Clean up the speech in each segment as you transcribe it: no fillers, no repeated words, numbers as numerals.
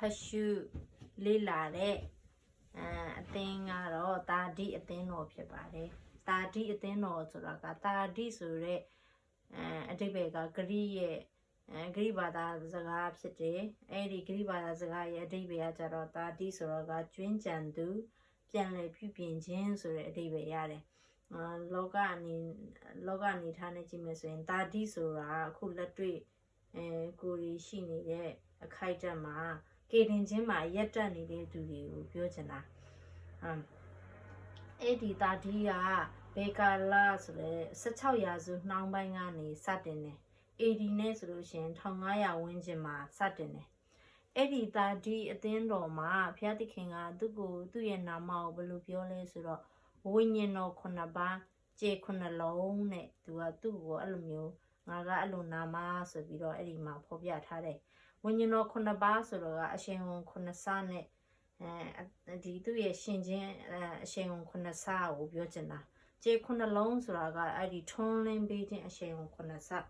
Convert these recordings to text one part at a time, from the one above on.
Fashu Lila de a thing or Tadi a thing of Pibade. Tadi a thing or Suraga, Tadi Sure a debega, Gribada Zagab City, Edi Gribada Zagaya, Debia Jarota, Disuraga, Twinjandu, Pianle Pupin Jins or a debeare. Logani Tanajimes and Tadi Sura, Kulatri, Guri Shini, a kaitama, getting Jima yet done it to you, Bujana. Edi Tadia, Beka Las, such how Yazu, now by Nani, Saturday. Edi Nesolution, Tongaya Winjima, Saturday. Edi Tadi, a thin Roma, Piati Kinga, Dugu, Duyanama, Belupiole Sura. Winnie no Conaba, J. Conalone, to a two alumio, Naga alunama, so below Edima, Pobia Tade. When you know Conaba, so a shame on Conasane, the 2 years changing a shame on Conasa or Biogena. J. Conalone, so I got a returning beating a shame on Conasa.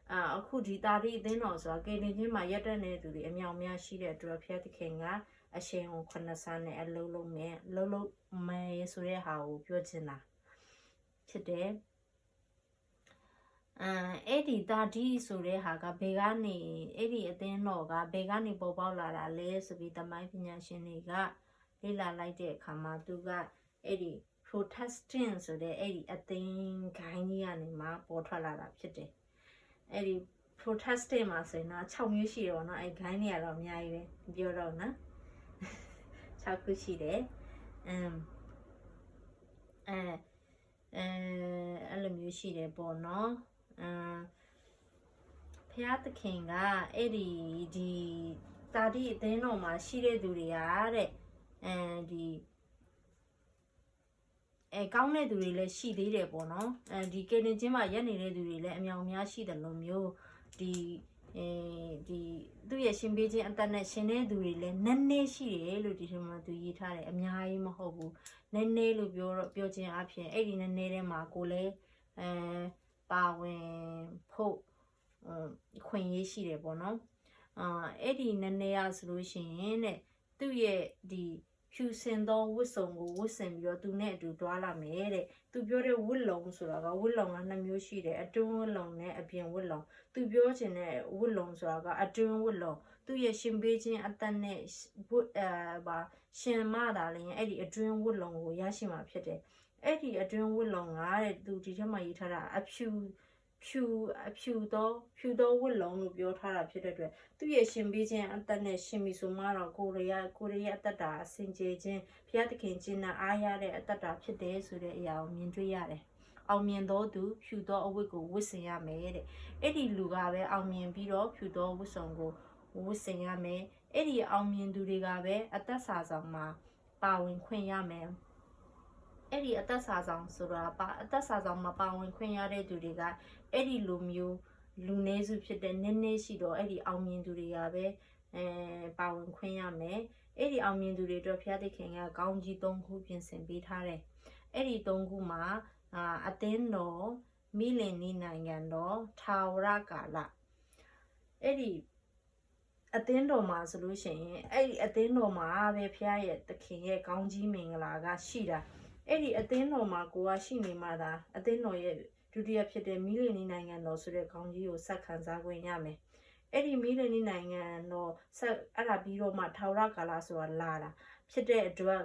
A could daddy then also getting him my yetane to the Emiamia she to appear to Kinga. A shame on Conasane and Lolo may Sure how Bujana. Today, Eddie Daddy Sure Haga Begani, Eddie Adenoga, Begani Bobola, Les with the Mipina Shiniga, Lila Light Kama Duga, Eddie Protesting so the Eddie a thing Kaini anima, Portala Pite. Eddie Protesting Masena, Chomushi or not a Kaini along Yai, Biorona. Chakushide, Alamushide Bono, Piat Kinga, Eddie, the Daddy, they know my Shide Duriare, and the a Gaune Durile, she did a bono, and the Kenijima Yanni Durile, and Yamiashi the Lomio, the Duya Shimbeji and Tanashine Durile, Nene she, Lutima to Yitare, and Yai Mahobu, Nene Lubio, Biojin Apia, Edin and Nere Macole, Bowen Po, Queen Yeshi Bono, Edin and Nea solution, Duye the Pusendo whistle, whistle your do net to Dwala Mere, to build a woolong so like a woolong and a mushi, a doing long net a being woolong, to build in a woolong so like a doing woolong, to ye shimbaging at the net, by Shin Madaling, Eddie a dream woolong, Yashima Pete, Eddie a dream woolong, I do Jama Itara, a pew do woolong of your Tara Pete. သူရဲ့ရှင်ပေးခြင်းအသက်နဲ့ရှင်ပြီဆိုမှတော့ကိုရီးယားအသက်တာစင်ကြယ်ခြင်းဖျားသခင်ခြင်းနဲ့အားရတဲ့အသက်တာဖြစ်တယ်ဆိုတဲ့အရာကိုမြင်တွေ့ရတယ်။အောင်မြင်သောသူဖြူသောအဝတ်ကိုဝတ်ဆင်ရမယ်တဲ့။အဲ့ဒီလူကပဲအောင်မြင်ပြီးတော့ဖြူသောဝတ်စုံကိုဝတ်ဆင်ရမယ်။အဲ့ဒီအောင်မြင်သူတွေကပဲအသက်စာဆောင်မှာပါဝင်ခွင့်ရမယ်။အဲ့ဒီအသက်စာဆောင်ဆိုတာအသက်စာဆောင်မှာပါဝင်ခွင့်ရတဲ့သူတွေကအဲ့ဒီလူမျိုးလူနည်းစုဖြစ်တဲ့နည်းနည်းရှိတော့အဲ့ဒီအောင်မြင်သူတွေကပဲပါဝင်ခွင့်ရမယ်အဲ့ဒီအောင်မြင်သူတွေအတွက်ဖျားသခင်ကကောင်းကြီး၃ခုပြင်ဆင်ပေးထားတယ်အဲ့ဒီ၃ခုမှာအသင်းတော်မိလင်နီနိုင်ငံတော်ထာဝရကာလအဲ့ဒီအသင်းတော်မှာဆိုလို့ရှိရင်အဲ့ဒီအသင်းတော်မှာပဲဖျားရဲ့သခင်ရဲ့ကောင်းကြီးမင်္ဂလာကရှိတာအဲ့ဒီအသင်းတော်မှာကိုကရှိနေမှသာအသင်းတော်ရဲ့ဒုတိယဖြစ်တဲ့မီလီနီနိုင်ငံတော်ဆိုတဲ့ခေါင်းကြီးကိုဆက်ခံစားခွင့်ရမယ်။အဲ့ဒီမီလီနီနိုင်ငံတော်ဆက်အဲ့ဒါပြီးတော့မှထာဝရကာလဆိုတာလာတာဖြစ်တဲ့အတွက်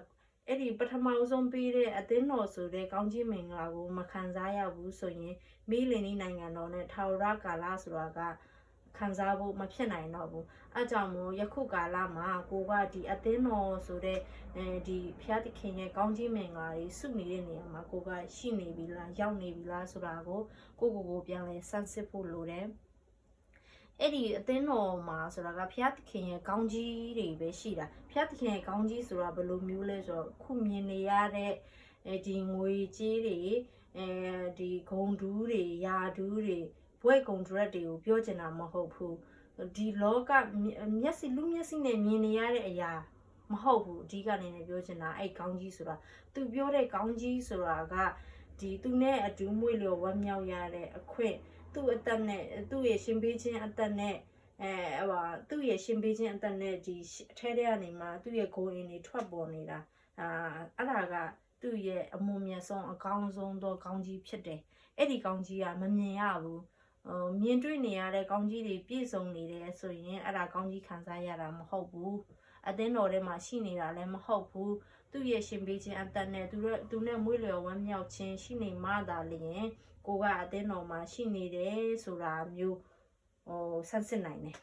အဲ့ဒီပထမဆုံးပြီးတဲ့အသင်းတော်ဆိုတဲ့ခေါင်းကြီးမင်္ဂလာကိုမခံစားရဘူးဆိုရင်မီလီနီနိုင်ငံတော်နဲ့ထာဝရကာလဆိုတာကခံစားဖို့မဖြစ်နိုင်တော့ဘူး။အဲကြောင့်မို့ယခုကာလမှာကိုကဒီအသင်းတော်ဆိုတဲ့ဒီဖျားသခင်ရဲ့ကောင်းကြီးမင်္ဂလာတွေစုနေတဲ့နေရာမှာကိုကရှိနေပြီလားရောက်နေပြီလားဆိုတာကိုကိုပြန်လဲစမ်းစစ်ဖို့လိုတယ်။အဲ့ဒီအသင်းတော်မှာဆိုတာကဖျားသခင်ရဲ့ကောင်းကြီးတွေပဲရှိတာ။ဖျားသခင်ရဲ့ကောင်းကြီးဆိုတာဘယ်လိုမျိုးလဲဆိုတော့ခုမြင်နေရတဲ့ဒီငွေကြေးတွေဒီဂုံတူးတွေယာတူးတွေဘွဲ့ကုံဒရက်တွေကိုပြောချင်တာမဟုတ်ဘူးဒီလောကမျက်စိလူမျက်စိနဲ့မြင်နေရတဲ့အရာမဟုတ်ဘူးအဓိကနေနဲ့ပြောချင်တာအဲ့ကောင်းကြီးဆိုတာသူပြောတဲ့ကောင်းကြီးဆိုတာကဒီသူနဲ့အတူမွေးလျော်ဝမ်းမြောက်ရတဲ့အခွင့်သူ့အသက်နဲ့သူ့ရဲ့ရှင်ပေးခြင်းအသက်နဲ့ သူ့ရဲ့ရှင်ပေးခြင်းအသက်နဲ့ဒီအထဲထဲကနေမှသူ့ရဲ့ကိုယ်အင်းတွေထွက်ပေါ်နေတာအဲ့ဒါကသူ့ရဲ့အမွန်မြတ်ဆုံးအကောင်းဆုံးသောကောင်းကြီးဖြစ်တယ်အဲ့ဒီကောင်းကြီးကမမြင်ရဘူးမြင်တွေ့နေရတဲ့ကောင်းကြီးတွေပြည့်စုံနေတယ်ဆိုရင်အဲ့ဒါကောင်းကြီးခံစားရတာမဟုတ်ဘူးအသင်းတော်ထဲမှာရှိနေတာလည်းမဟုတ်ဘူးသူ့ရဲ့ရှင်ပေးခြင်းအသက်နဲ့သူနဲ့မွေးလျော်ဝမ်းမြောက်ခြင်းရှိနေမှသာလျှင်ကိုကအသင်းတော်မှာရှိနေတယ်ဆိုတာမျိုးဆန်းစစ်နိုင်တယ်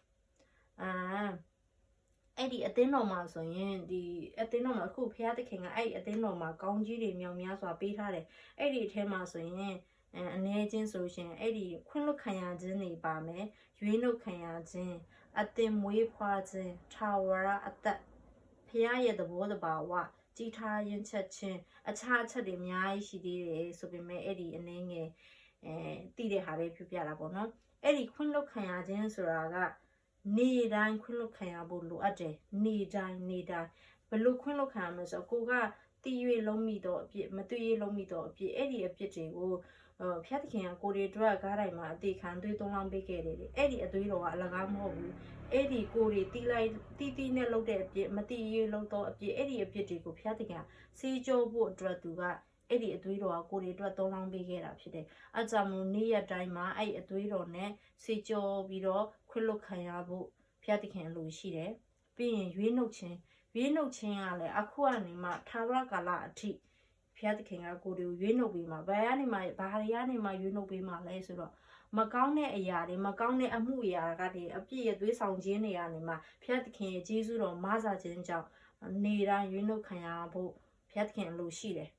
အဲ့ဒီအသင်းတော်မှာဆိုရင်ဒီအသင်းတော်မှာအခုဖခင်သခင်ကအဲ့ဒီအသင်းတော်မှာကောင်းကြီးတွေမြောက်များစွာပေးထားတယ်အဲ့ဒီအထဲမှာဆိုရင်အနေချင်းဆိုရှင်အဲ့ဒီခွင့်လွတ်ခံရခြင်းတွေပါမယ်ရွေးနှုတ်ခံရခြင်းအသင်မွေးဖွားခြင်းထာဝရအသက်ဖခင်ရဲ့သဘောတဘာဝကြီးထားရင်ချက်ချင်းအခြားအချက်တွေအများကြီးရှိသေးတယ်ဆိုပေမဲ့အဲ့ဒီအနေငယ်သိတဲ့ဟာပဲပြပြတာပေါ့နော်အဲ့ဒီခွင့်လွတ်ခံရခြင်းဆိုတာကနေတိုင်းခွင့်လွတ်ခံရဖို့လိုအပ်တယ်နေတိုင်းဘလို့ခွင့်လွတ်ခံရမလို့ဆိုကိုကတည်၍လုံးမိတော့အပြစ်မတည်၍လုံးမိတော့အပြစ်အဲ့ဒီအပြစ်တွေကိုဖျက်သခင်ကကိုတွေအတွက်ကားတိုင်းမှာအသေးခံသွေးသုံးလောင်းပေးခဲ့တယ်အဲ့ဒီအသွေးတော်ကအလကားမဟုတ်ဘူးအဲ့ဒီကိုတွေတီးလိုက်တီးနဲ့လုပ်တဲ့အပြစ်မတည်၍လုံးတော့အပြစ်အဲ့ဒီအပြစ်တွေကိုဖျက်သခင်ကစေးကြောဖို့အတွက်သူကအဲ့ဒီအသွေးတော်ကကိုတွေအတွက်သုံးလောင်းပေးခဲ့တာဖြစ်တယ်အကြောင်းမို့နေ့ရက်တိုင်းမှာအဲ့အသွေးတော်နဲ့စေးကြောပြီးတော့ခွင့်လွတ်ခံရဖို့ဖျက်သခင်လိုရှိတယ်ပြီးရင်ရွေးနှုတ်ခြင်းကလည်းအခုကနေမှထာဝရကာလအထိဖျက်သခင်ကကိုတွေကိုရွေးနှုတ်ပေးမှာဘာတွေကနေမှရွေးနှုတ်ပေးမှာလဲဆိုတော့မကောင်းတဲ့အရာတွေမကောင်းတဲ့အမှုအရာတွေအပြည့်ရဲ့သွေးဆောင်ခြင်းတွေကနေမှဖျက်သခင်ရဲ့ကျေးဇူးတော်မဆာခြင်းကြောင့်နေတိုင်းရွေးနှုတ်ခံရဖို့ဖျက်သခင်လိုရှိတယ်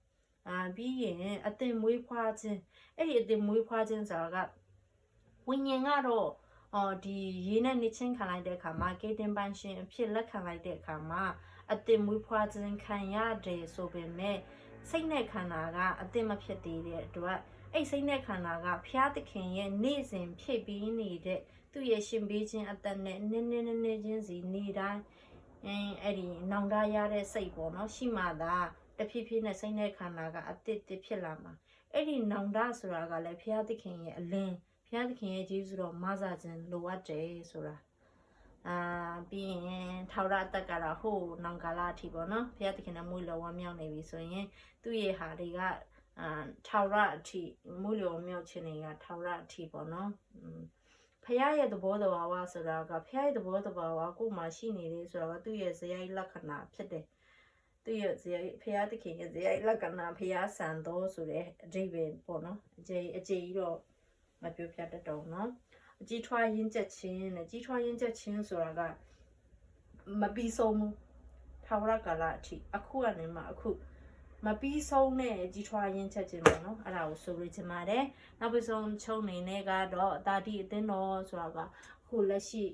ပြီးရင်အသင်မွေးဖွားခြင်းအဲ့ဒီအသင်မွေးဖွားခြင်းဆိုတာကဝိညာဉ်ကတော့ဒီရေနဲ့နှချင်းခံလိုက်တဲ့အခါမှာကေတင်ပန်းရှင်အဖြစ်လက်ခံလိုက်တဲ့အခါမှာအသင်မွေးဖွားခြင်းခံရတယ်ဆိုပေမဲ့စိတ်နဲ့ခန္ဓာကအသင်မဖြစ်သေးတဲ့အတွက်အဲ့စိတ်နဲ့ခန္ဓာကဖျားသခင်ရဲ့နေ့စဉ်ဖြစ်ပြီးနေတဲ့သူ့ရဲ့ရှင်ပေးခြင်းအသက်နဲ့နည်းချင်းစီနေတိုင်းအဲ့ဒီနောင်တရတဲ့စိတ်ပေါ့နော်ရှိမှသာတဖြည်းဖြည်းနဲ့စိတ်နဲ့ခန္ဓာကအသစ်ဖြစ်လာမှာအဲ့ဒီနောင်တဆိုတာကလည်းဖျားသခင်ရဲ့အလင်းဖျားသခင်ရဲ့ကျေးဇူးတော်မဆာခြင်းလိုအပ်တယ်ဆိုတာပြီးရင်ထာဝရအသက်ကတော့ဟိုနောင်ကာလအထိပေါ့နော်ဖျားသခင်နဲ့မွေးလျော်ဝမ်းမြောက်နေပြီဆိုရင်သူ့ရဲ့ဟာတွေကထာဝရအထိမွေးလျော်မြောက်ခြင်းတွေကထာဝရအထိပေါ့နော်ဖျားရဲ့သဘောတဘာဝဆိုတာကဖျားရဲ့သဘောတဘာဝကိုမှရှိနေတယ်ဆိုတာကသူ့ရဲ့ဇယိုက်လက္ခဏာဖြစ်တယ်သူရဲ့ဖျားသခင်ရဲ့ဇယိုက်လက္ခဏာဖျားဆန်တော်ဆိုတဲ့အဓိပ္ပာယ်ပေါ့နော်အကျေကြီးတော့မပြောပြတတ်တော့နော်ကြီးထွားရင်းချက်ချင်းနဲ့ကြီးထွားရင်းချက်ချင်းဆိုတာကမပြီးဆုံးဘူးထာဝရကာလအထိအခုကနေမှအခုမပြီးဆုံးတဲ့ကြီးထွားရင်းချက်ချင်းပေါ့နော်အဲ့ဒါကိုဆိုလိုချင်ပါတယ်နောက်ပြီးဆုံးချုံနေနဲ့ကတော့တာတိအသင်းတော်ဆိုတာကခုလက်ရှိ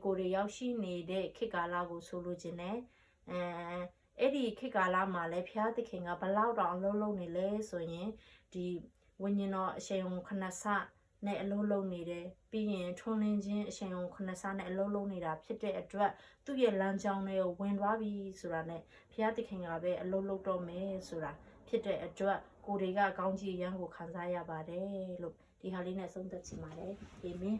ကိုတွေရောက်ရှိနေတဲ့ခေတ်ကာလကိုဆိုလိုချင်တယ်အဲ့ဒီခေတ်ကာလမှာလည်းဖျားသခင်ကဘလောက်တောင်အလုံးလုံးနေလဲဆိုရင်ဒီဝိညာဉ်တော်အရှင်ခဏဆနဲ့အလုံးလုံးနေတယ်ပြီးရင်ထွန်းလင်းခြင်းအရှင်ခဏဆနဲ့အလုံးလုံးနေတာဖြစ်တဲ့အတွက်သူ့ရဲ့လမ်းကြောင်းတွေကိုဝင်သွားပြီဆိုတာနဲ့ဖျားသခင်ကပဲအလုံးလုံးတော့မယ်ဆိုတာဖြစ်တဲ့အတွက်ကိုတွေကကောင်းကြီးရန်ကိုခံစားရပါတယ်လို့ဒီဟာလေးနဲ့ဆုံးသက်ချင်ပါတယ်အာမင်